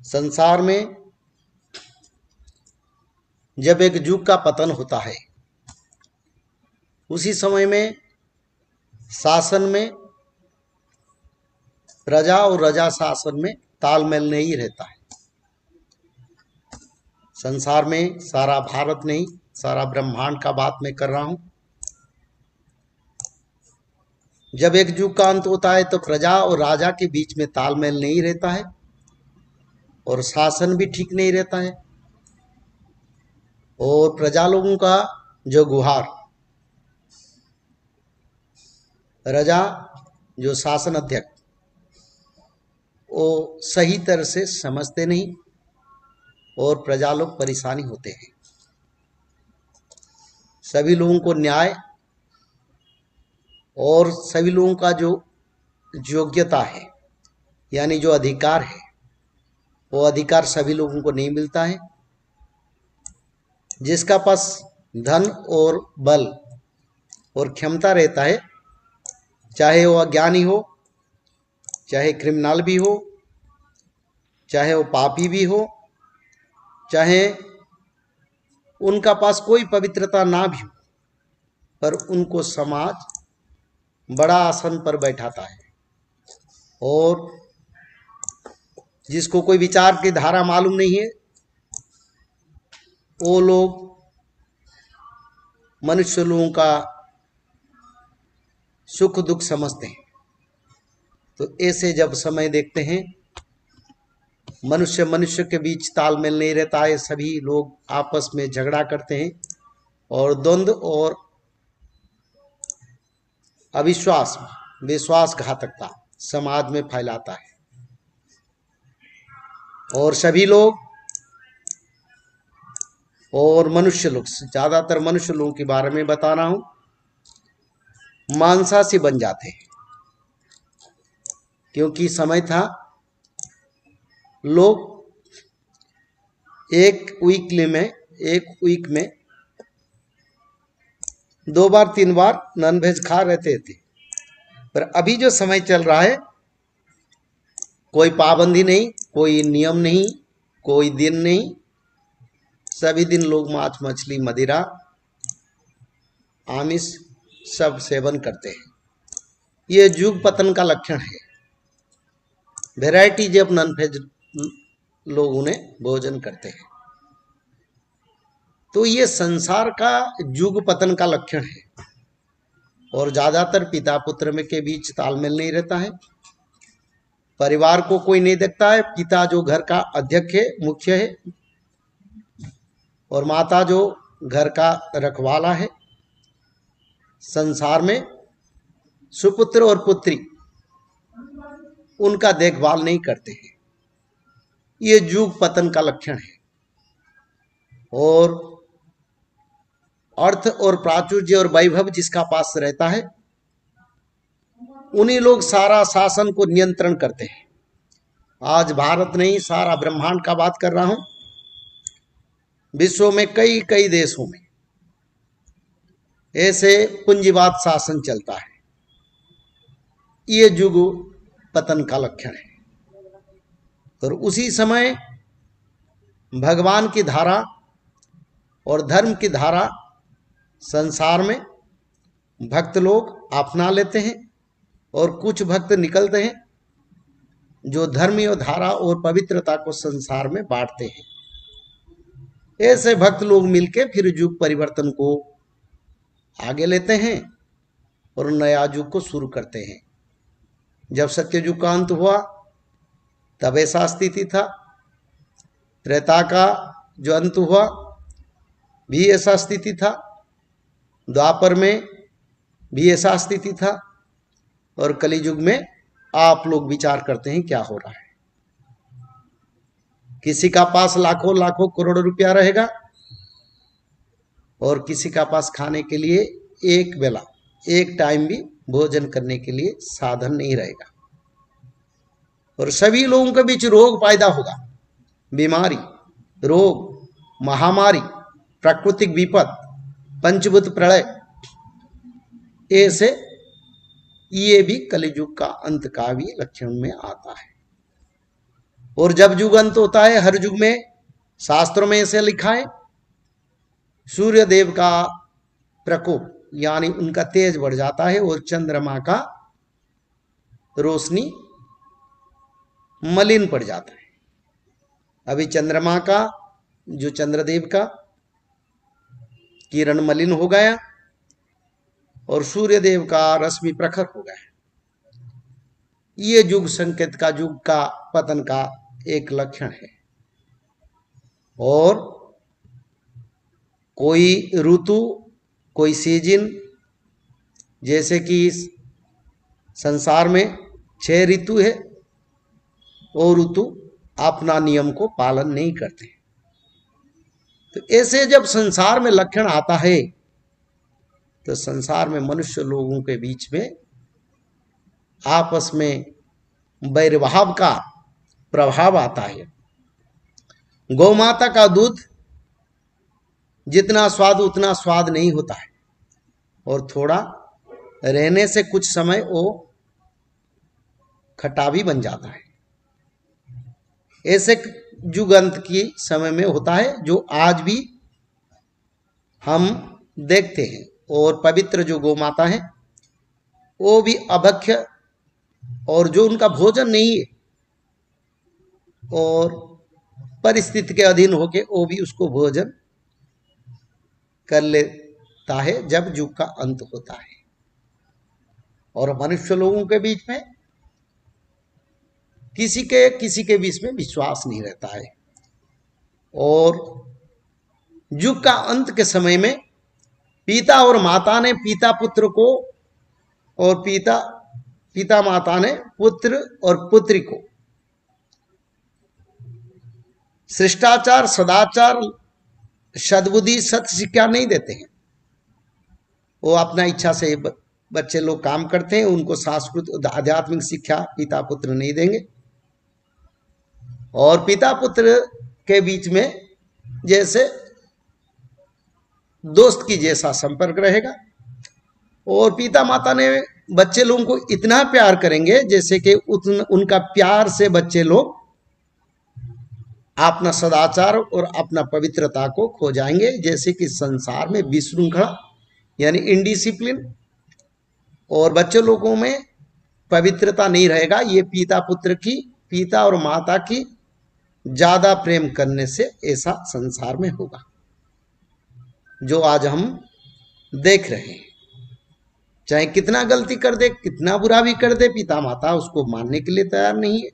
संसार में जब एक युग का पतन होता है, उसी समय में शासन में प्रजा और रजा शासन में तालमेल नहीं रहता है। संसार में सारा भारत नहीं, सारा ब्रह्मांड का बात मैं कर रहा हूं। जब एक युग का अंत होता है तो प्रजा और राजा के बीच में तालमेल नहीं रहता है और शासन भी ठीक नहीं रहता है। और प्रजा लोगों का जो गुहार, रजा जो शासन अध्यक्ष, वो सही तरह से समझते नहीं और प्रजा लोग परेशानी होते हैं। सभी लोगों को न्याय और सभी लोगों का जो योग्यता है, यानी जो अधिकार है, वो अधिकार सभी लोगों को नहीं मिलता है। जिसका पास धन और बल और क्षमता रहता है, चाहे वो अज्ञानी हो, चाहे क्रिमिनल भी हो, चाहे वो पापी भी हो, चाहे उनका पास कोई पवित्रता ना भी हो, पर उनको समाज बड़ा आसन पर बैठाता है। और जिसको कोई विचार की धारा मालूम नहीं है, वो लोग मनुष्य लोगों का सुख दुख समझते हैं। तो ऐसे जब समय देखते हैं, मनुष्य मनुष्य के बीच तालमेल नहीं रहता है, सभी लोग आपस में झगड़ा करते हैं और द्वंद्व और अविश्वास, विश्वासघातकता समाज में फैलाता है। और सभी लोग और मनुष्य लोग, ज्यादातर मनुष्य लोगों के बारे में बता रहा हूं, मांसाहारी बन जाते हैं। क्योंकि समय था लोग एक वीक में 2 बार 3 बार नॉनवेज खा रहते थे। पर अभी जो समय चल रहा है, कोई पाबंदी नहीं, कोई नियम नहीं, कोई दिन नहीं, सभी दिन लोग मांस मछली मदिरा आमिष सब सेवन करते हैं। ये युग पतन का लक्षण है। वैरायटी जब नॉनवेज लोग उन्हें भोजन करते हैं, तो ये संसार का युग पतन का लक्षण है। और ज्यादातर पिता पुत्र में के बीच तालमेल नहीं रहता है। परिवार को कोई नहीं देखता है। पिता जो घर का अध्यक्ष है, मुख्य है, और माता जो घर का रखवाला है। संसार में सुपुत्र और पुत्री उनका देखभाल नहीं करते हैं। ये युग पतन का लक्षण है। और अर्थ और प्राचुर्य और वैभव जिसका पास रहता है, उन्हीं लोग सारा शासन को नियंत्रण करते हैं। आज भारत नहीं, सारा ब्रह्मांड का बात कर रहा हूं। विश्व में कई कई देशों में ऐसे पूंजीवाद शासन चलता है। ये युग पतन का लक्षण है। और उसी समय भगवान की धारा और धर्म की धारा संसार में भक्त लोग अपना लेते हैं और कुछ भक्त निकलते हैं जो धर्मीय धारा और पवित्रता को संसार में बांटते हैं। ऐसे भक्त लोग मिलके फिर युग परिवर्तन को आगे लेते हैं और नया युग को शुरू करते हैं। जब सत्ययुग का अंत हुआ तब ऐसा स्थिति था। त्रेता का जो अंत हुआ भी ऐसा स्थिति था। द्वापर में भी ऐसा स्थिति था। और कलियुग में आप लोग विचार करते हैं क्या हो रहा है। किसी का पास लाखों लाखों करोड़ रुपया रहेगा और किसी का पास खाने के लिए एक बेला, एक टाइम भी भोजन करने के लिए साधन नहीं रहेगा। और सभी लोगों के बीच रोग पैदा होगा। बीमारी, रोग, महामारी, प्राकृतिक विपद, पंचभूत प्रलय, ऐसे ये भी कलियुग का अंत का भी लक्षण में आता है। और जब युग अंत होता है, हर युग में शास्त्रों में ऐसे लिखा है, सूर्य देव का प्रकोप यानी उनका तेज बढ़ जाता है और चंद्रमा का रोशनी मलिन पड़ जाता है। अभी चंद्रमा का, जो चंद्रदेव का किरण मलिन हो गया और सूर्य देव का रश्मि प्रखर हो गया। ये युग संकेत का, युग का पतन का एक लक्षण है। और कोई ऋतु, कोई सीजन, जैसे कि संसार में 6 ऋतु है, वो ऋतु अपना नियम को पालन नहीं करते। तो ऐसे जब संसार में लक्षण आता है तो संसार में मनुष्य लोगों के बीच में आपस में वैरभाव का प्रभाव आता है। गौ माता का दूध जितना स्वाद उतना स्वाद नहीं होता है, और थोड़ा रहने से कुछ समय वो खट्टा भी बन जाता है। ऐसे युग अंत की समय में होता है, जो आज भी हम देखते हैं। और पवित्र जो गौ माता है वो भी अभक्ष्य, और जो उनका भोजन नहीं है और परिस्थिति के अधीन होके वो भी उसको भोजन कर लेता है जब युग का अंत होता है। और मनुष्य लोगों के बीच में किसी के बीच में विश्वास नहीं रहता है। और युग का अंत के समय में पिता और माता ने पिता पुत्र को, और पिता माता ने पुत्र और पुत्री को शिष्टाचार, सदाचार, सद्बुद्धि, सत्य शिक्षा नहीं देते हैं। वो अपना इच्छा से बच्चे लोग काम करते हैं, उनको सांस्कृतिक आध्यात्मिक शिक्षा पिता पुत्र नहीं देंगे। और पिता पुत्र के बीच में जैसे दोस्त की जैसा संपर्क रहेगा। और पिता माता ने बच्चे लोगों को इतना प्यार करेंगे जैसे कि उनका प्यार से बच्चे लोग अपना सदाचार और अपना पवित्रता को खो जाएंगे। जैसे कि संसार में विशृंखला यानी इनडिसिप्लिन और बच्चे लोगों में पवित्रता नहीं रहेगा। ये पिता और माता की ज्यादा प्रेम करने से ऐसा संसार में होगा, जो आज हम देख रहे हैं। चाहे कितना गलती कर दे, कितना बुरा भी कर दे, पिता माता उसको मानने के लिए तैयार नहीं है।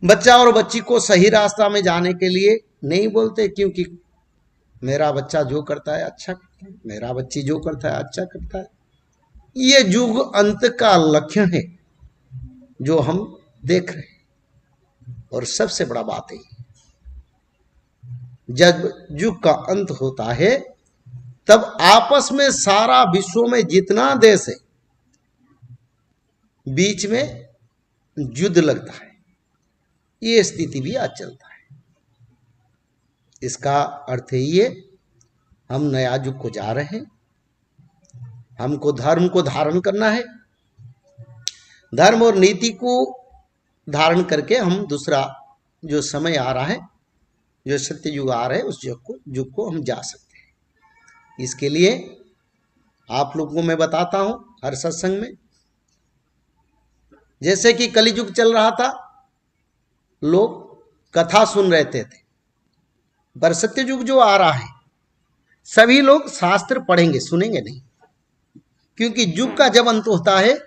बच्चा और बच्ची को सही रास्ता में जाने के लिए नहीं बोलते, क्योंकि मेरा बच्चा जो करता है अच्छा करता है, मेरा बच्ची जो करता है अच्छा करता है। ये युग अंत का लक्षण है जो हम देख रहे हैं। और सबसे बड़ा बात है, जब युग का अंत होता है तब आपस में सारा विश्व में जितना देश है बीच में युद्ध लगता है। ये स्थिति भी आज चलता है। इसका अर्थ ये, हम नया युग को जा रहे हैं। हमको धर्म को धारण करना है, धर्म और नीति को धारण करके हम दूसरा जो समय आ रहा है, जो सत्य युग आ रहा है, उस युग को हम जा सकते हैं। इसके लिए आप लोगों को मैं बताता हूं हर सत्संग में, जैसे कि कलियुग चल रहा था, लोग कथा सुन रहे थे, पर सत्य युग जो आ रहा है सभी लोग शास्त्र पढ़ेंगे, सुनेंगे नहीं। क्योंकि युग का जब अंत होता है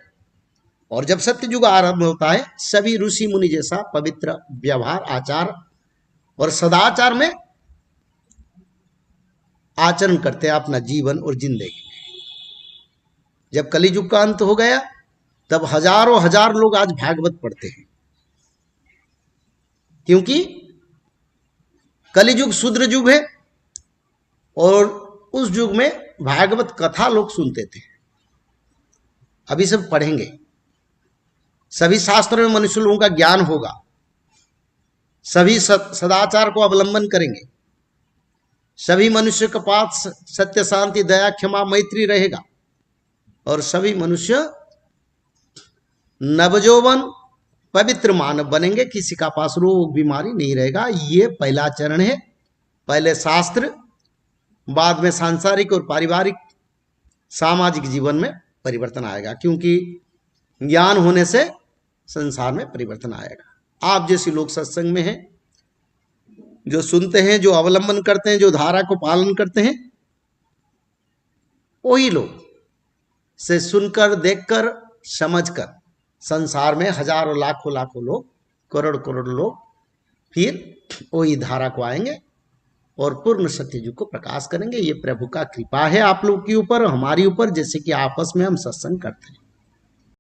और जब सत्य युग आरंभ होता है, सभी ऋषि मुनि जैसा पवित्र व्यवहार, आचार और सदाचार में आचरण करते हैं अपना जीवन और जिंदगी में। जब कलियुग का अंत हो गया तब हजारों हजार लोग आज भागवत पढ़ते हैं, क्योंकि कलियुग शूद्र युग है और उस युग में भागवत कथा लोग सुनते थे। अभी सब पढ़ेंगे, सभी शास्त्रों में मनुष्य लोगों का ज्ञान होगा, सभी सदाचार को अवलंबन करेंगे, सभी मनुष्य के पास सत्य, शांति, दया, क्षमा, मैत्री रहेगा, और सभी मनुष्य नवजौवन पवित्र मानव बनेंगे, किसी का पास रोग बीमारी नहीं रहेगा। ये पहला चरण है। पहले शास्त्र, बाद में सांसारिक और पारिवारिक सामाजिक जीवन में परिवर्तन आएगा, क्योंकि ज्ञान होने से संसार में परिवर्तन आएगा। आप जैसे लोग सत्संग में हैं, जो सुनते हैं, जो अवलंबन करते हैं, जो धारा को पालन करते हैं, वही लोग से सुनकर, देखकर, समझकर संसार में हजारों लाखों लाखों लोग, करोड़ करोड़ लोग फिर वही धारा को आएंगे और पूर्ण सत्ययुग को प्रकाश करेंगे। ये प्रभु का कृपा है आप लोग के ऊपर, हमारी ऊपर, जैसे कि आपस में हम सत्संग करते हैं।